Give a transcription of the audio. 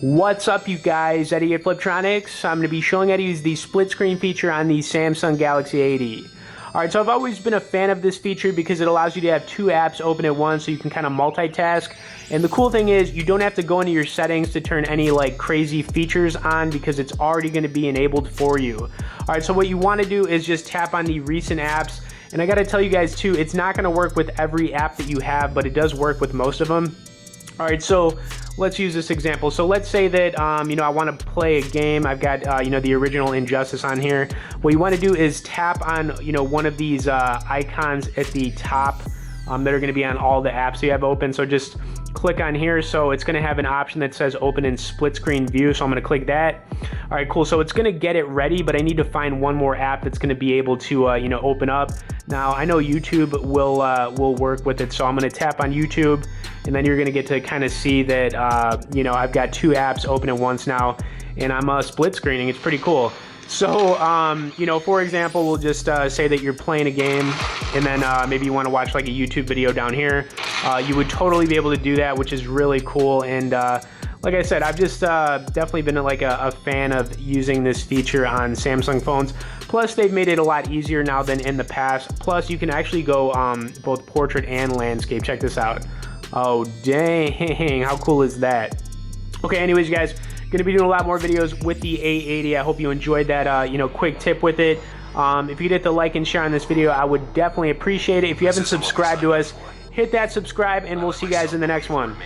What's up, you guys? Eddie at Fliptroniks. I'm going to be showing how to use the split screen feature on the Samsung Galaxy A80. Alright, so I've always been a fan of this feature because it allows you to have two apps open at once so you can kind of multitask. And the cool thing is you don't have to go into your settings to turn any like crazy features on because it's already going to be enabled for you. Alright, so what you want to do is just tap on the recent apps. And I got to tell you guys too, it's not going to work with every app that you have, but it does work with most of them. Alright, so let's use this example. So let's say that, I want to play a game. I've got, the original Injustice on here. What you want to do is tap on, one of these icons at the top that are going to be on all the apps you have open. So just click on here. So it's going to have an option that says open in split screen view. So I'm going to click that. All right, cool. So it's going to get it ready, but I need to find one more app that's going to be able to, open up. Now, I know YouTube will work with it. So I'm going to tap on YouTube. And then you're going to get to kind of see that, I've got two apps open at once now, and I'm split screening. It's pretty cool. So, for example, we'll just say that you're playing a game, and then maybe you want to watch like a YouTube video down here. You would totally be able to do that, which is really cool. And like I said, I've just definitely been like a fan of using this feature on Samsung phones. Plus, they've made it a lot easier now than in the past. Plus, you can actually go both portrait and landscape. Check this out. Oh, dang, how cool is that? Okay, anyways, you guys, gonna be doing a lot more videos with the A80. I hope you enjoyed that, quick tip with it. If you could hit the like and share on this video, I would definitely appreciate it. If you haven't subscribed to us, hit that subscribe, and we'll see you guys in the next one.